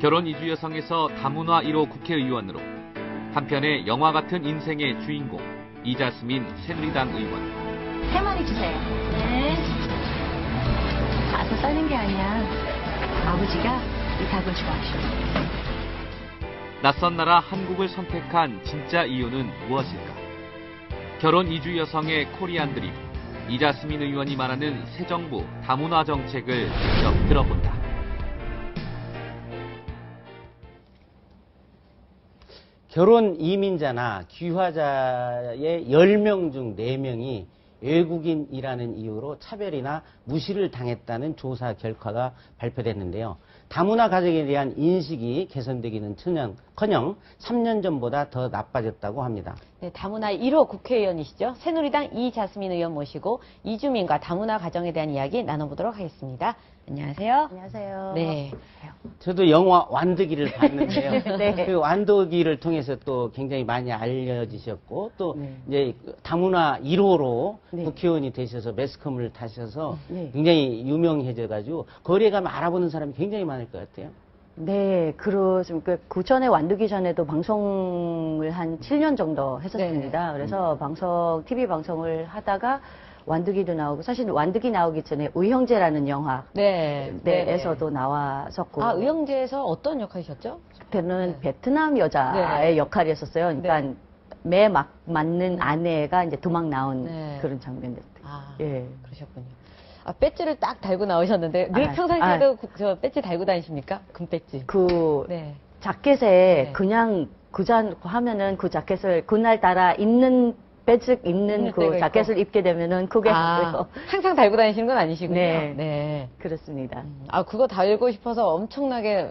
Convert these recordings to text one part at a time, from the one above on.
결혼 이주 여성에서 다문화 1호 국회의원으로 한편의 영화 같은 인생의 주인공 이자스민 새누리당 의원. 3마리 주세요. 네. 가서 싸는 게 아니야. 아버지가 이 닭을 좋아하셔. 낯선 나라 한국을 선택한 진짜 이유는 무엇일까? 결혼 이주 여성의 코리안 드림, 이자스민 의원이 말하는 새 정부 다문화 정책을 직접 들어본다. 결혼 이민자나 귀화자의 10명 중 4명이 외국인이라는 이유로 차별이나 무시를 당했다는 조사 결과가 발표됐는데요. 다문화 가정에 대한 인식이 개선되기는 커녕 3년 전보다 더 나빠졌다고 합니다. 네, 다문화 1호 국회의원이시죠. 새누리당 이자스민 의원 모시고 이주민과 다문화 가정에 대한 이야기 나눠보도록 하겠습니다. 안녕하세요. 안녕하세요. 네. 저도 영화 완득이를 봤는데요. 네. 그 완득이를 통해서 또 굉장히 많이 알려지셨고 또 이제 다문화 1호로 국회의원이 되셔서 매스컴을 타셔서 굉장히 유명해져가지고 거리에 가면 알아보는 사람이 굉장히 많을 것 같아요. 네, 그렇습니다. 그 전에 완두기 전에도 방송을 한 7년 정도 했었습니다. 그래서 TV 방송을 하다가 완두기도 나오고, 사실 완두기 나오기 전에 의형제라는 영화 에서도 나왔었고. 아, 의형제에서 어떤 역할이셨죠? 저는 베트남 여자의 역할이었었어요. 그러니까 매 맞는 아내가 이제 도망 나온 그런 장면이었어요. 아, 예. 그러셨군요. 아, 배지를 딱 달고 나오셨는데 늘 평상시에도 저 배지 달고 다니십니까? 금 배지. 자켓에 그냥 하면은 그 자켓을 그날따라 배지 입는 그 자켓을 입게 되면은 그게 항상 달고 다니시는 건 아니시군요. 네. 그렇습니다. 아, 그거 달고 싶어서 엄청나게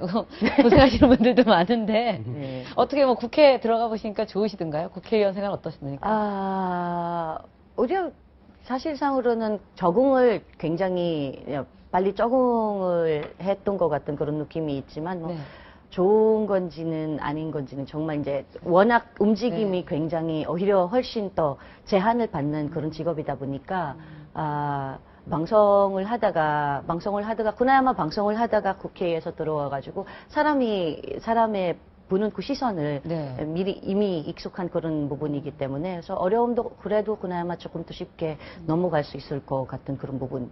고생하시는 분들도 많은데 어떻게 뭐 국회에 들어가 보시니까 좋으시던가요? 국회의원 생활 어떠십니까? 우리가 사실상으로는 적응을 굉장히 빨리 적응을 했던 것 같은 그런 느낌이 있지만 좋은 건지는 아닌 건지는 정말 이제 워낙 움직임이 굉장히 오히려 훨씬 더 제한을 받는 그런 직업이다 보니까 방송을 하다가 그나마 방송을 하다가 국회에서 들어와가지고 사람의 보는 그 시선을 이미 익숙한 그런 부분이기 때문에 그래서 어려움도 그래도 그나마 조금 더 쉽게 넘어갈 수 있을 것 같은 그런 부분이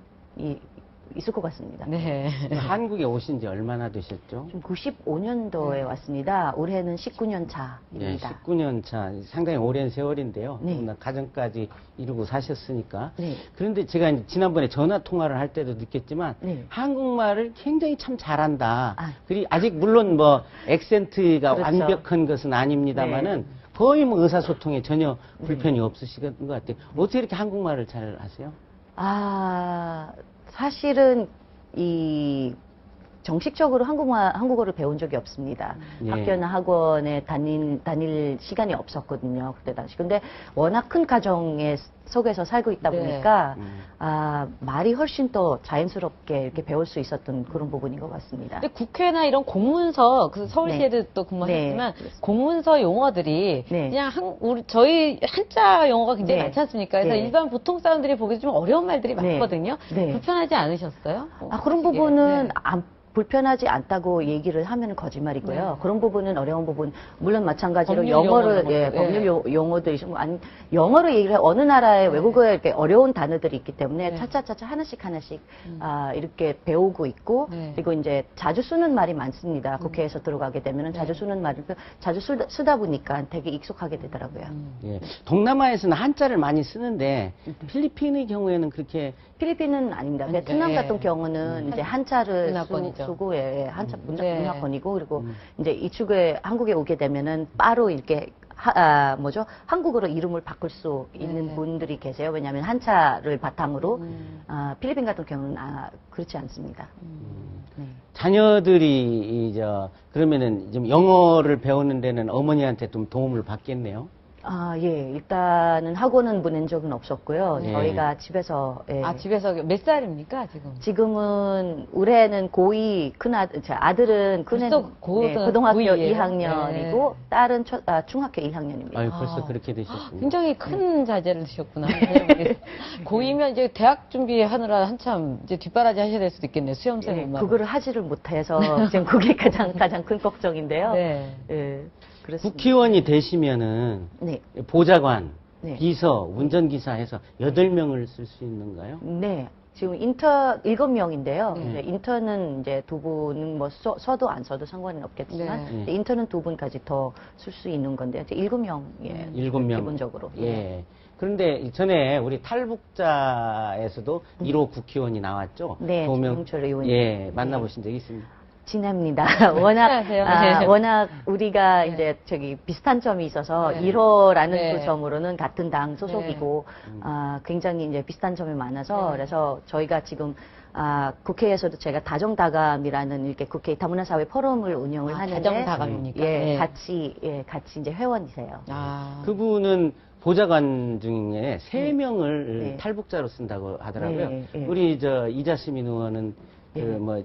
있을 것 같습니다. 네. 한국에 오신 지 얼마나 되셨죠? 95년도에 왔습니다. 올해는 19년 차입니다. 네, 19년 차. 상당히 오랜 세월인데요. 가정까지 이루고 사셨으니까. 그런데 제가 지난번에 전화 통화를 할 때도 느꼈지만 한국말을 굉장히 참 잘한다. 그리고 아직 물론 뭐 액센트가 완벽한 것은 아닙니다만은 거의 뭐 의사소통에 전혀 불편이 없으신 것 같아요. 어떻게 이렇게 한국말을 잘 하세요? 사실은 정식적으로 한국어를 배운 적이 없습니다. 학교나 학원에 다닐 시간이 없었거든요. 그때 당시. 근데 워낙 큰 가정 속에서 살고 있다 보니까 말이 훨씬 더 자연스럽게 이렇게 배울 수 있었던 그런 부분인 것 같습니다. 근데 국회나 이런 공문서, 서울시에도 또 근무하셨지만 공문서 용어들이 그냥 저희 한자 용어가 굉장히 많지 않습니까? 그래서 일반 보통 사람들이 보기도 좀 어려운 말들이 많거든요. 불편하지 않으셨어요? 그런 부분은 불편하지 않다고 얘기를 하면 거짓말이고요. 그런 부분은 어려운 부분, 물론 마찬가지로 법률 용어도 있고, 영어로 얘기를 어느 나라의 외국어에 이렇게 어려운 단어들이 있기 때문에 차차차차 하나씩 이렇게 배우고 있고, 그리고 이제 자주 쓰는 말이 많습니다. 국회에서 들어가게 되면은 자주 쓰는 말을 자주 쓰다 보니까 되게 익숙하게 되더라고요. 동남아에서는 한자를 많이 쓰는데 필리핀의 경우에는 그렇게 필리핀은 아닙니다. 베트남 같은 경우는 이제 한자를 쓰고 한자 문화권이고 그리고 이제 이쪽에 한국에 오게 되면은 바로 이렇게 한국어로 이름을 바꿀 수 있는 분들이 계세요. 왜냐하면 한자를 바탕으로 필리핀 같은 경우는 그렇지 않습니다. 자녀들이 그러면은 좀 영어를 배우는 데는 어머니한테 좀 도움을 받겠네요. 예. 일단은 학원은 보낸 적은 없었고요. 예. 저희가 집에서. 예. 집에서 몇 살입니까, 지금? 지금은 올해는 고2 아들은 고등학교 2학년이고 딸은 중학교 1학년입니다. 아유, 벌써 그렇게 되셨군요. 굉장히 큰 자제를 드셨구나. 고2면 이제 대학 준비하느라 한참 이제 뒷바라지 하셔야 될 수도 있겠네요. 수험생 그거를 하지를 못해서 지금 그게 가장 큰 걱정인데요. 네. 예. 그렇습니다. 국회의원이 되시면은 네. 보좌관, 네. 비서, 운전기사 해서 8명을 쓸 수 있는가요? 네. 지금 인턴 7명인데요. 네. 인턴은 이제 2분은 뭐 써도 안 써도 상관은 없겠지만 네. 인턴은 2분까지 더 쓸 수 있는 건데 7명 예. 7명. 기본적으로. 예. 그런데 전에 우리 탈북자에서도 1호 국회의원이 나왔죠. 네. 정홍철 의원님. 예, 만나보신 적이 있습니다. 지납니다. 워낙 우리가 이제 비슷한 점이 있어서 1호라는 그 점으로는 같은 당 소속이고 굉장히 이제 비슷한 점이 많아서 그래서 저희가 지금 국회에서도 제가 다정다감이라는 이렇게 국회 다문화사회 포럼을 운영을 하는데 다정다감입니까? 예, 같이 이제 회원이세요. 그분은 보좌관 중에 3명을 탈북자로 쓴다고 하더라고요. 우리 이자스민 의원은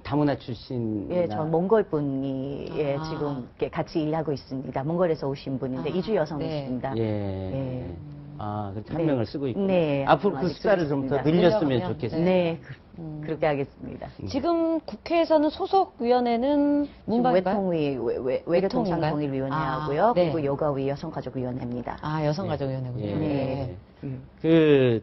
다문화 출신. 예, 저 몽골 분이 지금 같이 일하고 있습니다. 몽골에서 오신 분인데 이주 여성이십니다. 예. 그렇게 한 명을 쓰고 있고. 네. 앞으로 그 숫자를 좀 더 늘렸으면 좋겠습니다. 네. 그렇게 하겠습니다. 지금 국회에서는 소속위원회는 외통위, 외교통상통일위원회하고요. 그리고 여가위, 여성가족위원회입니다. 여성가족위원회군요. 예.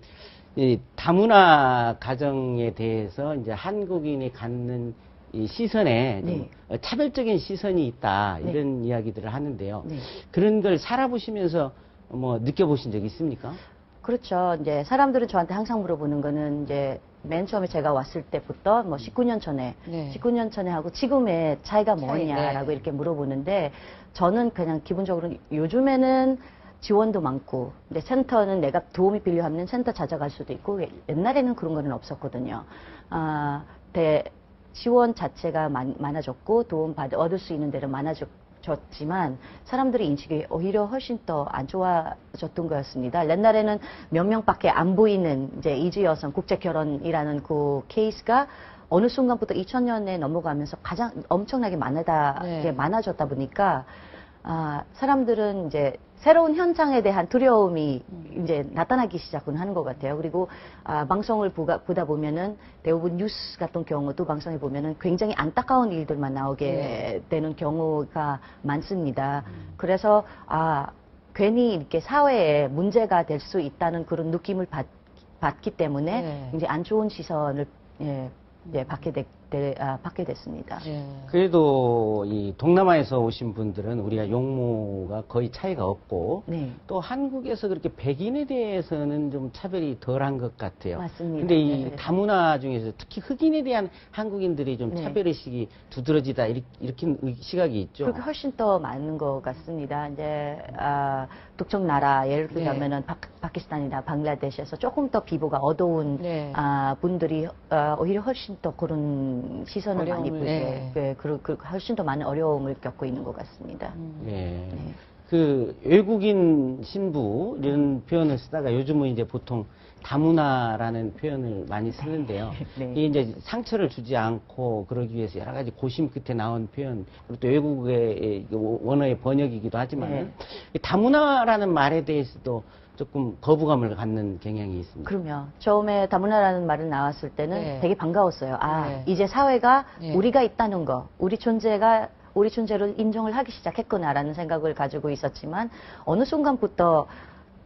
이 다문화 가정에 대해서 이제 한국인이 갖는 이 시선에 좀 차별적인 시선이 있다 이런 이야기들을 하는데요. 그런 걸 살아보시면서 뭐 느껴보신 적이 있습니까? 그렇죠. 이제 사람들은 저한테 항상 물어보는 거는 이제 맨 처음에 제가 왔을 때부터 뭐 19년 전에 19년 전에 하고 지금의 차이가 뭐냐라고 이렇게 물어보는데 저는 그냥 기본적으로 요즘에는 지원도 많고, 근데 센터는 내가 도움이 필요하면 센터 찾아갈 수도 있고, 옛날에는 그런 거는 없었거든요. 지원 자체가 많아졌고, 얻을 수 있는 데는 많아졌지만, 사람들의 인식이 오히려 훨씬 더 안 좋아졌던 거였습니다. 옛날에는 몇 명밖에 안 보이는 이제 이주 여성 국제 결혼이라는 그 케이스가 어느 순간부터 2000년에 넘어가면서 가장 엄청나게 많아졌다 보니까, 사람들은 이제 새로운 현상에 대한 두려움이 이제 나타나기 시작은 하는 것 같아요. 그리고 방송을 보다 보면은 대부분 뉴스 같은 경우도 방송에 보면은 굉장히 안타까운 일들만 나오게 되는 경우가 많습니다. 그래서 괜히 이렇게 사회에 문제가 될 수 있다는 그런 느낌을 받기 때문에 이제 안 좋은 시선을 받게 됐습니다. 그래도 이 동남아에서 오신 분들은 우리가 용모가 거의 차이가 없고 또 한국에서 그렇게 백인에 대해서는 좀 차별이 덜한 것 같아요. 맞습니다. 근데 이 다문화 중에서 특히 흑인에 대한 한국인들이 좀 차별의식이 두드러지다 이렇게 시각이 있죠. 그렇게 훨씬 더 많은 것 같습니다. 이제 특정 나라 예를 들자면은 파키스탄이나 방글라데시에서 조금 더 피부가 어두운 분들이 오히려 훨씬 더 그런 시선을 많이 보게 훨씬 더 많은 어려움을 겪고 있는 것 같습니다. 그 외국인 신부 이런 표현을 쓰다가 요즘은 이제 보통 다문화라는 표현을 많이 쓰는데요. 이게 이제 상처를 주지 않고 그러기 위해서 여러 가지 고심 끝에 나온 표현, 그리고 또 외국의 원어의 번역이기도 하지만 다문화라는 말에 대해서도 조금 거부감을 갖는 경향이 있습니다. 그럼요. 처음에 다문화라는 말을 나왔을 때는 되게 반가웠어요. 이제 사회가 우리가 있다는 거, 우리 존재를 인정을 하기 시작했구나라는 생각을 가지고 있었지만 어느 순간부터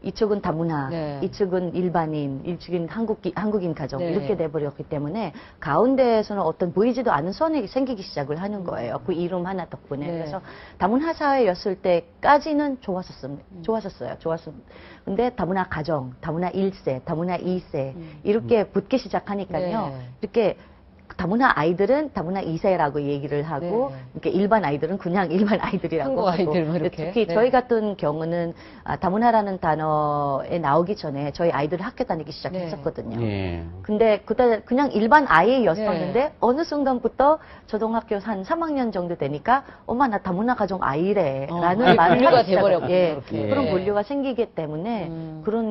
이쪽은 다문화, 이쪽은 일반인, 이쪽은 한국인 가족 이렇게 돼버렸기 때문에 가운데에서는 어떤 보이지도 않은 선이 생기기 시작을 하는 거예요. 그 이름 하나 덕분에. 그래서 다문화 사회였을 때까지는 좋았었어요. 근데 다문화 가정, 다문화 1세, 다문화 2세 이렇게 붙기 시작하니까요. 이렇게 다문화 아이들은 다문화 2세라고 얘기를 하고, 네. 이렇게 일반 아이들은 그냥 일반 아이들이라고 한국 하고. 아이들 뭐 이렇게. 특히 네. 저희 같은 경우는 다문화라는 단어에 나오기 전에 저희 아이들이 학교 다니기 시작했었거든요. 네. 근데 그때 그냥 일반 아이였었는데 어느 순간부터 초등학교 한 3학년 정도 되니까 엄마 나 다문화 가정 아이래라는 말을 분류가 하기 돼버렸고. 예, 예. 그런 분류가 생기기 때문에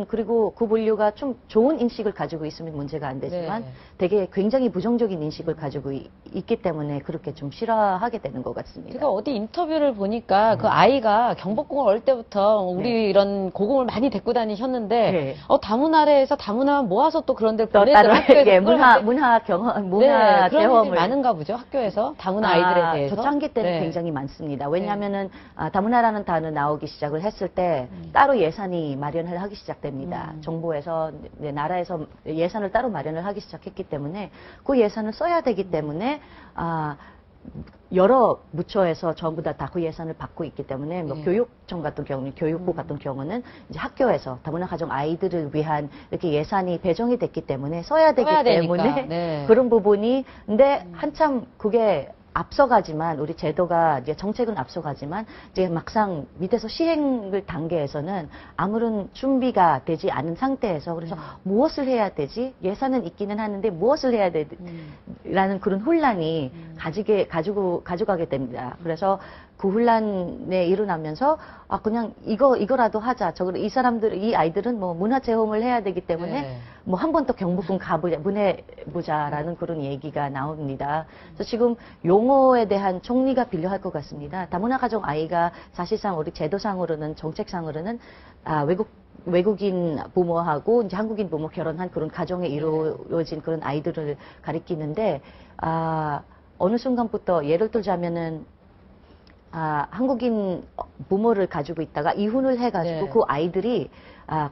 그리고 그 분류가 좀 좋은 인식을 가지고 있으면 문제가 안 되지만 네. 되게 굉장히 부정적인 인식을 가지고 있기 때문에 그렇게 좀 싫어하게 되는 것 같습니다. 제가 어디 인터뷰를 보니까 그 아이가 경복궁을 어릴 때부터 우리 이런 고궁을 많이 데리고 다니셨는데 네. 다문화래에서 다문화만 모아서 또 그런 데를 또 보내더라고요. 다른 학교에서 예, 그걸 문화 경험, 네, 문화 그런 경험을 일들이 많은가 보죠, 학교에서 다문화 아이들에 대해서. 초창기 때는 네. 굉장히 많습니다. 왜냐하면은 다문화라는 단어 나오기 시작을 했을 때 따로 예산이 마련을 하기 시작됩니다. 정부에서 나라에서 예산을 따로 마련을 하기 시작했기 때문에 그 예산을 써야 되기 때문에 여러 부처에서 전부 다 그 예산을 받고 있기 때문에 뭐 교육청 같은 경우는 교육부 같은 경우는 이제 학교에서 다문화 가정 아이들을 위한 이렇게 예산이 배정이 됐기 때문에 써야 되기 때문에 네. 그런 부분이 근데 한참 그게 앞서가지만 우리 제도가 이제 정책은 앞서가지만 이제 막상 밑에서 시행을 단계에서는 아무런 준비가 되지 않은 상태에서 그래서 무엇을 해야 되지 예산은 있기는 하는데 무엇을 해야 되라는 그런 혼란이 가져가게 됩니다. 그래서 그 혼란에 일어나면서 그냥 이거라도 하자. 이 사람들 이 아이들은 뭐 문화 체험을 해야 되기 때문에 네. 뭐 한 번 더 경복궁 보내보자라는 그런 얘기가 나옵니다. 그래서 지금 용어에 대한 정리가 필요할 것 같습니다. 다문화 가정 아이가 사실상 우리 제도상으로는 정책상으로는 외국인 부모하고 이제 한국인 부모 결혼한 그런 가정에 이루어진 그런 아이들을 가리키는데 어느 순간부터 예를 들자면은 한국인 부모를 가지고 있다가 이혼을 해가지고 네. 그 아이들이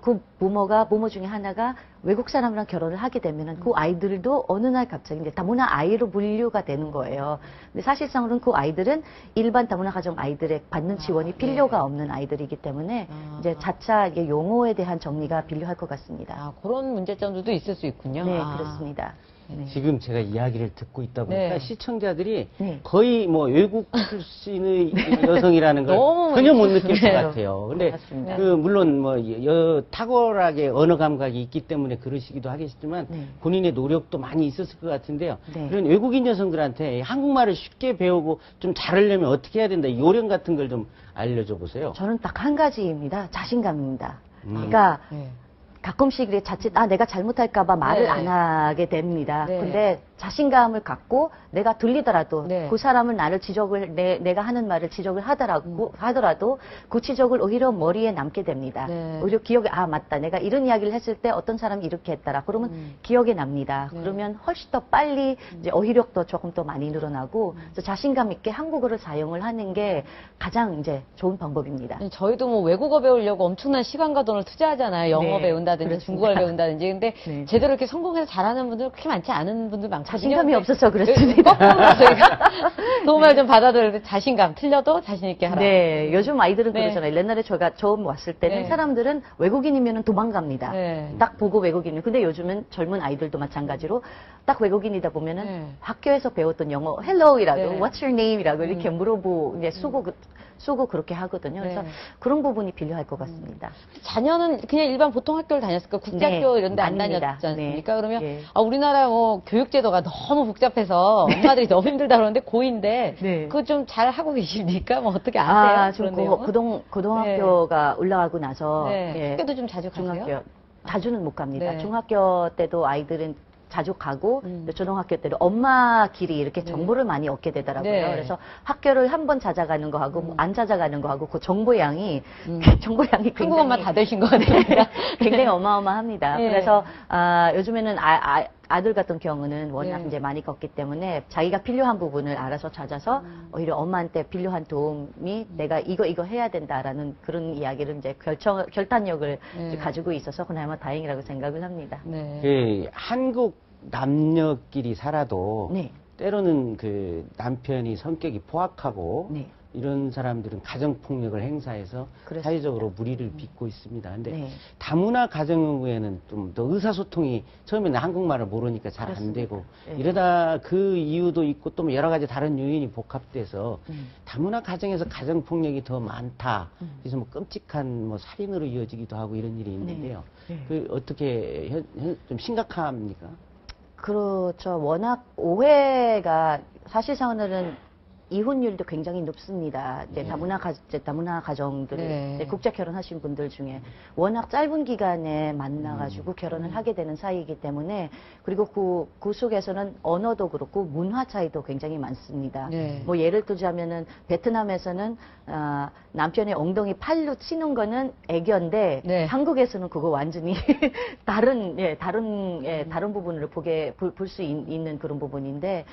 그 부모 중에 하나가 외국 사람이랑 결혼을 하게 되면은 그 아이들도 어느 날 갑자기 이제 다문화 아이로 분류가 되는 거예요. 근데 사실상으로는 그 아이들은 일반 다문화 가정 아이들의 받는 지원이 필요가 없는 아이들이기 때문에 이제 자차 이게 용어에 대한 정리가 필요할 것 같습니다. 그런 문제점들도 있을 수 있군요. 네, 그렇습니다. 네. 지금 제가 이야기를 듣고 있다 보니까 네. 시청자들이 네. 거의 뭐 외국 출신의 여성이라는 걸 너무 전혀 못 느낄 것 네. 같아요. 근데 맞습니다. 물론 뭐 탁월하게 언어 감각이 있기 때문에 그러시기도 하겠지만 본인의 노력도 많이 있었을 것 같은데요. 네. 그런 외국인 여성들한테 한국말을 쉽게 배우고 좀 잘하려면 어떻게 해야 된다. 요령 같은 걸 좀 알려줘 보세요. 저는 딱 한 가지입니다. 자신감입니다. 그러니까 가끔씩 이렇게 자칫 내가 잘못할까봐 말을 네. 안 하게 됩니다. 네. 근데 자신감을 갖고 내가 들리더라도 네. 그 사람을 나를 지적을 내가 하는 말을 지적을 하더라도 그 지적을 오히려 머리에 남게 됩니다. 네. 오히려 기억에 맞다. 내가 이런 이야기를 했을 때 어떤 사람이 이렇게 했더라. 그러면 기억에 납니다. 네. 그러면 훨씬 더 빨리 이제 어휘력도 조금 더 많이 늘어나고 그래서 자신감 있게 한국어를 사용을 하는 게 가장 이제 좋은 방법입니다. 저희도 뭐 외국어 배우려고 엄청난 시간과 돈을 투자하잖아요. 영어 네, 배운다든지 그렇습니다. 중국어를 배운다든지. 근데 네. 제대로 이렇게 성공해서 잘하는 분들 그렇게 많지 않은 분들 많거든요. 자신감이 없어서 그렇습니다. 거꾸로 저희가 도움을 좀 받아들일 때 자신감 틀려도 자신 있게 하라. 네, 요즘 아이들은 네. 그러잖아요. 옛날에 제가 처음 왔을 때는 네. 사람들은 외국인이면 도망갑니다. 네. 딱 보고 외국인을. 근데 요즘은 젊은 아이들도 마찬가지로 딱 외국인이다 보면은 네. 학교에서 배웠던 영어, hello이라고, 네. what's your name이라고 이렇게 이제 쓰고 그렇게 하거든요. 그래서 네. 그런 부분이 필요할 것 같습니다. 자녀는 그냥 일반 보통 학교를 다녔을까? 국제학교 네, 이런 데 안 아닙니다. 다녔지 않습니까? 네. 그러면 예. 우리나라 뭐 교육제도가 너무 복잡해서 엄마들이 너무 힘들다 그러는데 고2인데 네. 그거 좀 잘 하고 계십니까? 뭐 어떻게 아세요? 지금 그런 내용은? 고등학교가 올라가고 나서 네. 예, 학교도 좀 자주 가세요? 중학교 자주는 못 갑니다. 네. 중학교 때도 아이들은 자주 가고 초등학교 때도 엄마 길이 이렇게 정보를 많이 얻게 되더라고요. 네. 그래서 학교를 한 번 찾아가는 거 하고 안 찾아가는 거 하고 그 정보량이 굉장히 한국어만 다 되신 거 같아요. 굉장히 어마어마합니다. 네. 그래서 요즘에는 아들 같은 경우는 워낙 네. 이제 많이 걷기 때문에 자기가 필요한 부분을 알아서 찾아서 오히려 엄마한테 필요한 도움이 내가 이거 해야 된다라는 그런 이야기를 이제 결단력을 네. 가지고 있어서 그나마 다행이라고 생각을 합니다. 네. 한국 남녀끼리 살아도 네. 때로는 그 남편이 성격이 포악하고 네. 이런 사람들은 가정폭력을 행사해서 그렇습니다. 사회적으로 무리를 빚고 있습니다. 근데 네. 다문화 가정에는 좀 더 의사소통이 처음에는 한국말을 모르니까 잘 안 되고 네. 이러다 그 이유도 있고 또 여러 가지 다른 요인이 복합돼서 다문화 가정에서 가정폭력이 더 많다. 그래서 뭐 끔찍한 뭐 살인으로 이어지기도 하고 이런 일이 있는데요. 네. 네. 그 어떻게 좀 심각합니까? 그렇죠. 워낙 오해가 사실상으로는 이혼율도 굉장히 높습니다. 이제 다문화 가정들이 네. 국제 결혼하신 분들 중에 워낙 짧은 기간에 만나가지고 결혼을 하게 되는 사이이기 때문에 그리고 그 속에서는 언어도 그렇고 문화 차이도 굉장히 많습니다. 네. 뭐 예를 들자면은 베트남에서는 남편의 엉덩이 팔로 치는 거는 애견데 네. 한국에서는 그거 완전히 다른 부분으로 볼 수 있는 그런 부분인데.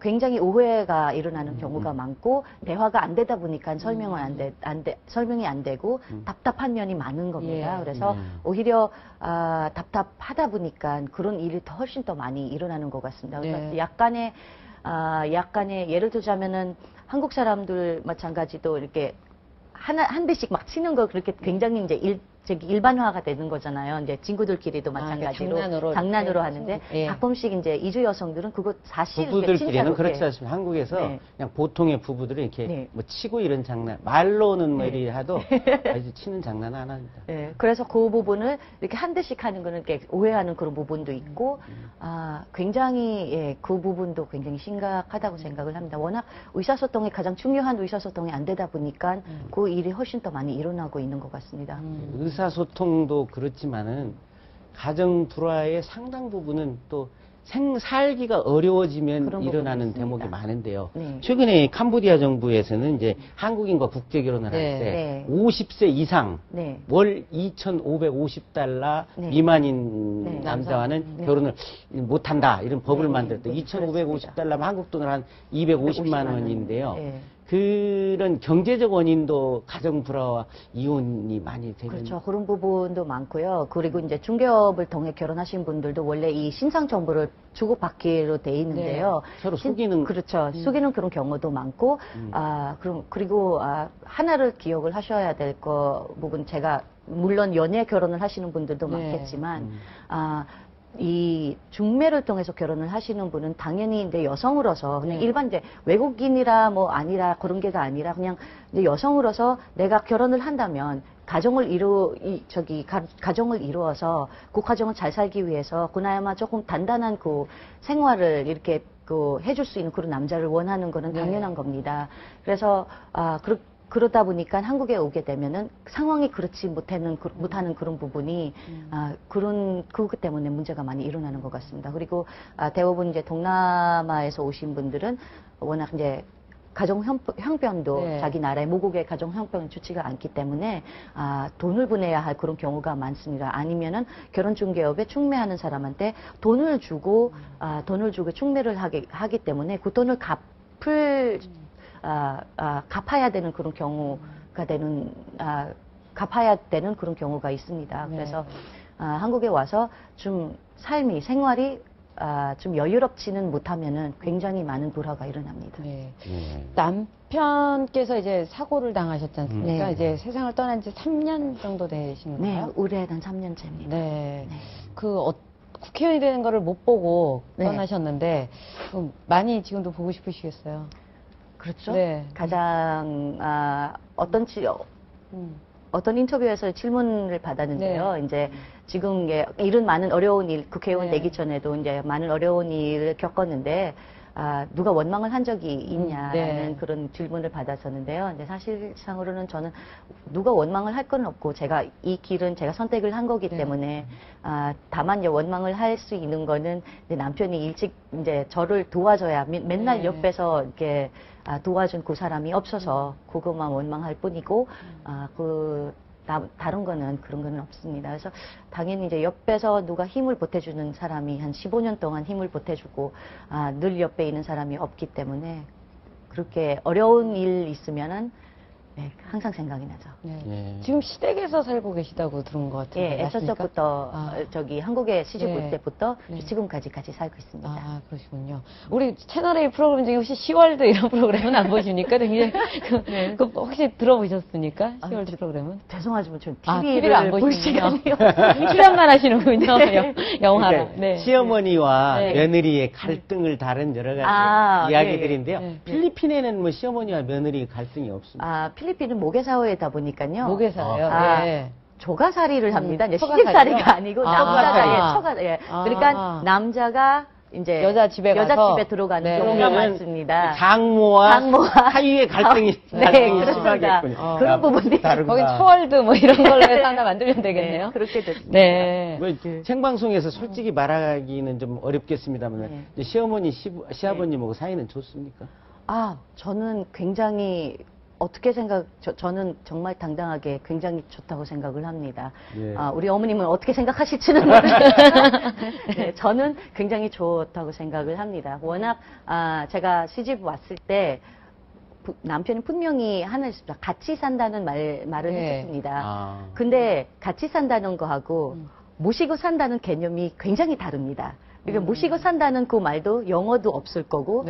굉장히 오해가 일어나는 경우가 많고 대화가 안 되다 보니까 설명이 안 되고 답답한 면이 많은 겁니다. 그래서 오히려 답답하다 보니까 그런 일이 훨씬 더 많이 일어나는 것 같습니다. 그래서 약간의 예를 들자면은 한국 사람들 마찬가지도 이렇게 한 대씩 막 치는 거 그렇게 굉장히 이제 일반화가 되는 거잖아요. 이제 친구들끼리도 마찬가지로 장난으로 하는데 가끔씩 이제 이주 여성들은 그거 사실 부부들끼리는 그렇지 않습니다. 한국에서 그냥 보통의 부부들은 이렇게 뭐 치고 이런 장난 말로는 뭐 이리 하도 이제 치는 장난 안 합니다. 네, 그래서 그 부분을 이렇게 한 대씩 하는 거는 이렇게 오해하는 그런 부분도 있고 굉장히 그 부분도 굉장히 심각하다고 생각을 합니다. 워낙 의사소통이 가장 중요한 의사소통이 안 되다 보니까 그 일이 훨씬 더 많이 일어나고 있는 것 같습니다. 의사소통도 그렇지만은 가정 불화의 상당 부분은 또 살기가 어려워지면 일어나는 대목이 많은데요. 네. 최근에 캄보디아 정부에서는 이제 한국인과 국제 결혼을 할 때 50세 이상 월 2,550달러 미만인 남자와는 결혼을 못한다 이런 법을 만들었대. 2,550달러면 한국 돈으로 한 250만 원인데요. 그런 경제적 원인도 가정 불화와 이혼이 많이 되는. 그렇죠. 그런 부분도 많고요. 그리고 이제 중개업을 통해 결혼하신 분들도 원래 이 신상 정보를 주고받기로 돼 있는데요. 서로 속이는. 그렇죠. 속이는 그런 경우도 많고, 그리고 하나를 기억을 하셔야 될 부분 제가 물론 연애 결혼을 하시는 분들도 많겠지만, 이 중매를 통해서 결혼을 하시는 분은 당연히 이제 여성으로서 그냥 일반 이제 외국인이라 뭐 아니라 그런 게가 아니라 그냥 이제 여성으로서 내가 결혼을 한다면 가정을 이루어서 그 가정을 잘 살기 위해서 그나마 조금 단단한 그 생활을 이렇게 해줄 수 있는 그런 남자를 원하는 거는 당연한 겁니다. 그래서 그러다 보니까 한국에 오게 되면은 상황이 그렇지 못하는 그런 부분이 그것 때문에 문제가 많이 일어나는 것 같습니다. 그리고 대부분 이제 동남아에서 오신 분들은 워낙 이제 가정 형편도 자기 나라의 모국의 가정 형편이 좋지가 않기 때문에 돈을 보내야 할 그런 경우가 많습니다. 아니면은 결혼 중개업에 충매하는 사람한테 돈을 주고 충매를 하기 때문에 그 돈을 갚아야 되는 그런 경우가 갚아야 되는 그런 경우가 있습니다. 그래서 한국에 와서 좀 생활이 좀 여유롭지는 못하면은 굉장히 많은 불화가 일어납니다. 남편께서 이제 사고를 당하셨지 않습니까? 이제 세상을 떠난 지 3년 정도 되신 건가요? 네, 올해 한 3년째입니다. 국회의원이 되는 거를 못 보고 떠나셨는데 많이 지금도 보고 싶으시겠어요? 그렇죠. 가장 어떤 인터뷰에서 질문을 받았는데요. 이제 지금 이런 많은 어려운 일, 국회의원 되기 전에도 이제 많은 어려운 일을 겪었는데 누가 원망을 한 적이 있냐라는 그런 질문을 받았었는데요. 근데 사실상으로는 저는 누가 원망을 할 건 없고 이 길은 제가 선택을 한 거기 때문에 다만 원망을 할 수 있는 거는 남편이 일찍 이제 저를 도와줘야 맨날 옆에서 이렇게 도와준 그 사람이 없어서 그것만 원망할 뿐이고 다른 거는 그런 거는 없습니다. 그래서 당연히 이제 옆에서 누가 힘을 보태주는 사람이 한 15년 동안 힘을 보태주고 늘 옆에 있는 사람이 없기 때문에 그렇게 어려운 일 있으면은 네, 항상 생각이 나죠. 네. 예. 지금 시댁에서 살고 계시다고 들은 것 같은데. 예, 애초부터 저기 한국에 시집 올 네. 때부터 네. 지금까지 같이 살고 있습니다. 아, 그러시군요. 우리 채널A 프로그램 중에 혹시 시월드 이런 프로그램은 안 보십니까? 굉장히 그 혹시 들어보셨습니까? 시월드 프로그램은? 죄송하지만 전 TV를 안 볼 보시군요. 시간이요. 출연만 하시는군요. 영화로. 그러니까 네. 시어머니와 네. 며느리의 갈등을 다룬 여러 가지 이야기들인데요. 네. 필리핀에는 뭐 시어머니와 며느리 갈등이 없습니다. 필리핀은 모계사회다 보니까요. 모계사예요. 네. 조가살이를 합니다. 이제 처가살이요? 시집살이가 아니고 처가살이요? 남자가 그러니까 남자가 이제 여자 집에 들어가는 네. 경우가 많습니다. 장모와 사위의 갈등이 그렇습니다. 심하겠군요. 그런 부분들이 거긴 초월드 뭐 이런 걸로 해서 하나 만들면 되겠네요. 네, 그렇게 됐습니다. 네. 뭐 생방송에서 솔직히 말하기는 좀 어렵겠습니다만 시어머니, 시아버님하고 사이는 좋습니까? 저는 굉장히 저는 정말 당당하게 굉장히 좋다고 생각을 합니다. 예. 우리 어머님은 어떻게 생각하실지는 모르겠지만, 네, 저는 굉장히 좋다고 생각을 합니다. 워낙, 제가 시집 왔을 때, 남편이 분명히 하나 있습니다. 같이 산다는 말을 했었습니다. 근데 같이 산다는 거하고, 모시고 산다는 개념이 굉장히 다릅니다. 그러니까 모시고 산다는 그 말도 영어도 없을 거고,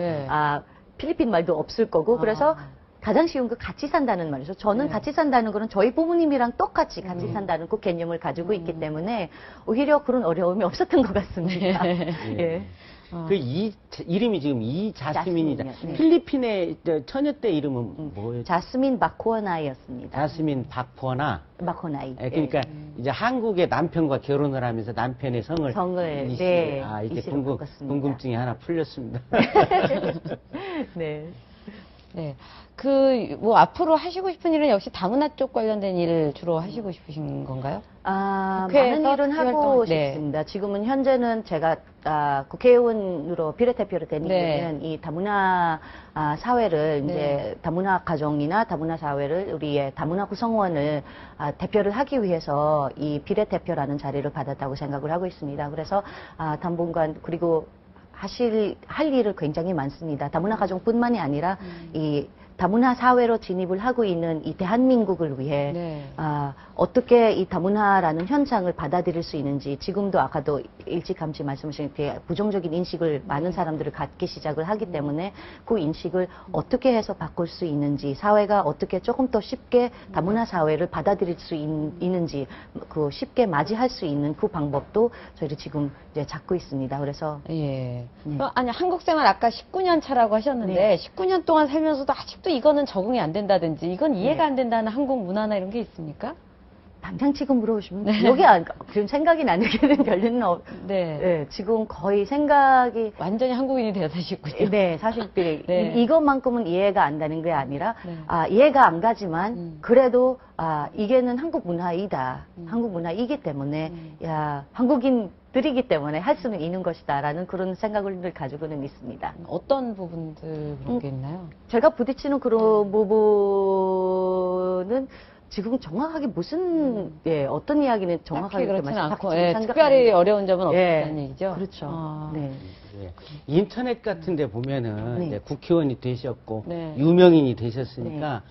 필리핀 말도 없을 거고, 그래서 가장 쉬운 거 같이 산다는 말이죠. 저는 같이 산다는 거는 저희 부모님이랑 똑같이 같이 산다는 그 개념을 가지고 있기 때문에 오히려 그런 어려움이 없었던 것 같습니다. 예. 이름이 지금 이자스민이다. 자스민이요. 필리핀의 처녀 때 이름은 뭐예요? 자스민 바코나이였습니다. 자스민 박포나. 바코나이. 그러니까 이제 한국의 남편과 결혼을 하면서 남편의 성을 이제 궁금증이 하나 풀렸습니다. 네. 네. 앞으로 하시고 싶은 일은 역시 다문화 쪽 관련된 일을 주로 하시고 싶으신 건가요? 많은 일은 하고 싶습니다. 지금은 현재는 제가 국회의원으로 비례대표로 되는 이유는 이 다문화 사회를 이제 다문화 가정이나 다문화 사회를 우리의 다문화 구성원을 대표를 하기 위해서 이 비례대표라는 자리를 받았다고 생각을 하고 있습니다. 그래서 당분간 그리고 할 일을 굉장히 많습니다. 다문화 가정뿐만이 아니라 이 다문화 사회로 진입을 하고 있는 이 대한민국을 위해 어떻게 이 다문화라는 현상을 받아들일 수 있는지 지금도 아까도 일찌감치 말씀하신 부정적인 인식을 많은 사람들을 갖기 시작을 하기 때문에 그 인식을 어떻게 해서 바꿀 수 있는지 사회가 어떻게 조금 더 쉽게 다문화 사회를 받아들일 수 있는지 그 쉽게 맞이할 수 있는 그 방법도 저희를 지금 이제 찾고 있습니다. 그래서 아니 한국 생활 아까 19년 차라고 하셨는데 19년 동안 살면서도 아직도 이거는 적응이 안 된다든지 이건 이해가 안 된다는 한국 문화나 이런 게 있습니까? 당장 지금 물어보시면 여기 지금 생각이 나는 게 별로는 지금 거의 생각이 완전히 한국인이 되셨군요. 네, 사실 이것만큼은 이해가 안 가는 게 아니라 이해가 안 가지만 그래도 이게는 한국 문화이다. 한국 문화이기 때문에 한국인들이기 때문에 할 수는 있는 것이다라는 그런 생각을 가지고는 있습니다. 어떤 부분들 그런 게 있나요? 제가 부딪히는 그런 부분은 지금 정확하게 무슨 어떤 이야기는 정확하게 그렇지는 않고 특별히 어려운 점은 없다는 얘기죠. 그렇죠. 인터넷 같은 데 보면은 이제 국회의원이 되셨고 유명인이 되셨으니까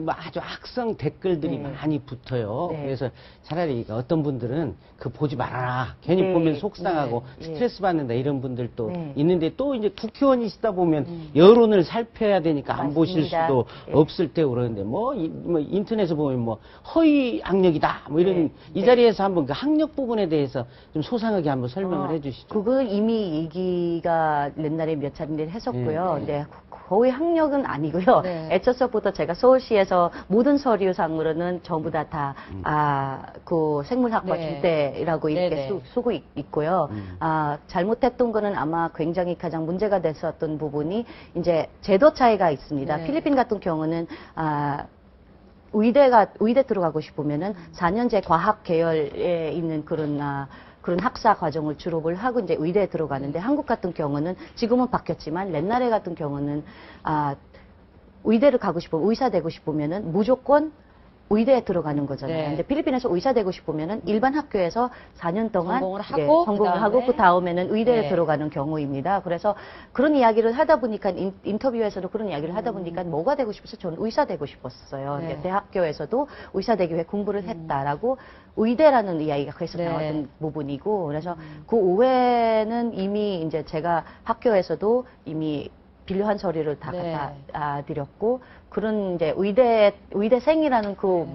아주 악성 댓글들이 많이 붙어요. 그래서 차라리 어떤 분들은 보지 말아라. 괜히 보면 속상하고 스트레스 받는다 이런 분들도 있는데 또 이제 국회의원이시다 보면 여론을 살펴야 되니까 안 보실 수도 없을 테고 그러는데 뭐 인터넷에 보면 뭐 허위 학력이다 뭐 이런 이 자리에서 한번 그 학력 부분에 대해서 좀 소상하게 한번 설명을 해주시죠. 그거 이미 얘기가 옛날에 몇 차례 했었고요. 거의 학력은 아니고요. 애초서부터 제가 서울시에서 모든 서류상으로는 전부 다 그 생물학과 주대라고 이렇게 쓰고 있고요. 잘못했던 거는 아마 굉장히 가장 문제가 됐었던 부분이 이제 제도 차이가 있습니다. 필리핀 같은 경우는 의대 들어가고 싶으면은 4년제 과학 계열에 있는 그런 학사 과정을 졸업을 하고 이제 의대에 들어가는데 한국 같은 경우는 지금은 바뀌었지만 옛날에 같은 경우는 의대를 가고 싶으면 의사 되고 싶으면은 무조건 의대에 들어가는 거잖아요. 네. 근데 필리핀에서 의사 되고 싶으면은 일반 학교에서 4년 동안 전공을 하고, 전공을 하고 그 다음에는 의대에 네. 들어가는 경우입니다. 그래서 그런 이야기를 하다 보니까 인터뷰에서도 그런 이야기를 하다 보니까 뭐가 되고 싶어서 저는 의사 되고 싶었어요. 네. 대학교에서도 의사 되기 위해 공부를 했다라고 의대라는 이야기가 계속 네. 나왔던 부분이고 그래서 그 오해는 이미 이제 제가 학교에서도 이미 빌려한 서류를 다 네. 갖다 드렸고 그런 이제 의대생이라는 그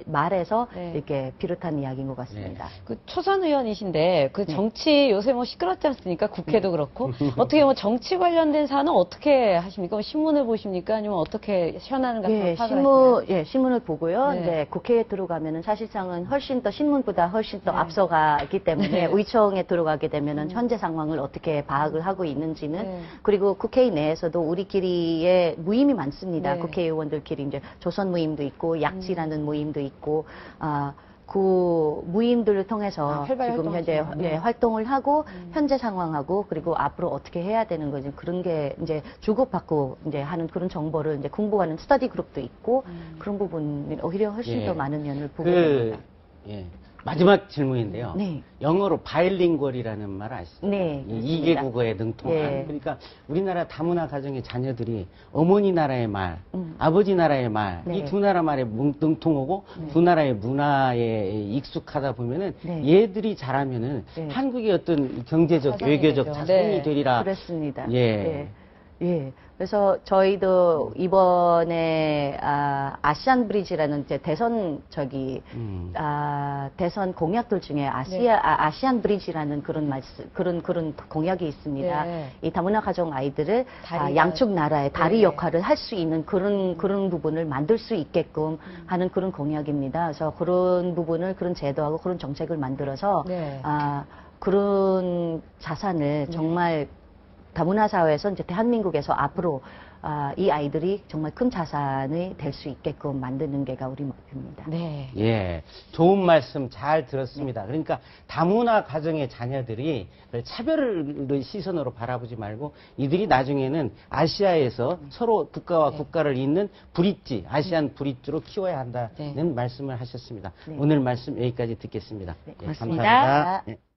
말에서 네. 이렇게 비롯한 이야기인 것 같습니다. 그 초선 의원이신데 그 네. 정치 요새 뭐 시끄럽지 않습니까? 국회도 그렇고 어떻게 뭐 정치 관련된 사안은 어떻게 하십니까? 뭐 신문을 보십니까? 아니면 어떻게 현안을 갖다 파악을 하시나요? 신문을 보고요. 네. 이제 국회에 들어가면은 사실상은 훨씬 더 신문보다 훨씬 더 네. 앞서가기 때문에 네. 의총에 들어가게 되면은 현재 상황을 어떻게 파악을 하고 있는지는 네. 그리고 국회의 내에서도 우리끼리의 모임이 많습니다. 네. 국회의원들끼리 이제 조선 모임도 있고 약지라는 모임도 있고 그 모임들을 통해서 지금 현재 활동을 하고 현재 상황하고 그리고 앞으로 어떻게 해야 되는 거지 그런 게 이제 주고받고 이제 하는 그런 정보를 이제 공부하는 스터디 그룹도 있고 그런 부분이 오히려 훨씬 더 많은 면을 보게 됩니다. 예. 마지막 질문인데요. 네. 영어로 바일링구얼이라는 말 아시죠? 네. 이개 국어에 능통한. 예. 그러니까 우리나라 다문화 가정의 자녀들이 어머니 나라의 말, 아버지 나라의 말, 네. 이 두 나라 말에 능통하고 두 나라의 문화에 익숙하다 보면은 네. 얘들이 잘하면은 네. 한국의 어떤 경제적, 자산이 외교적 되죠. 자산이 네. 되리라. 그렇습니다. 예. 예. 그래서 저희도 이번에 아시안 브리지라는 이제 대선 대선 공약들 중에 아시안 브리지라는 그런 공약이 있습니다. 네. 이 다문화 가정 아이들을 양쪽 나라의 다리 네. 역할을 할 수 있는 그런 부분을 만들 수 있게끔 하는 그런 공약입니다. 그래서 그런 부분을 그런 제도하고 그런 정책을 만들어서 네. 그런 자산을 정말 다문화 사회에서 이제 대한민국에서 앞으로 이 아이들이 정말 큰 자산이 될 수 있게끔 만드는 게가 우리 목표입니다. 네. 예, 좋은 말씀 잘 들었습니다. 그러니까 다문화 가정의 자녀들이 차별의 시선으로 바라보지 말고 이들이 나중에는 아시아에서 서로 국가와 국가를 잇는 브릿지, 아시안 브릿지로 키워야 한다는 말씀을 하셨습니다. 오늘 말씀 여기까지 듣겠습니다. 네, 예, 고맙습니다. 감사합니다. 예.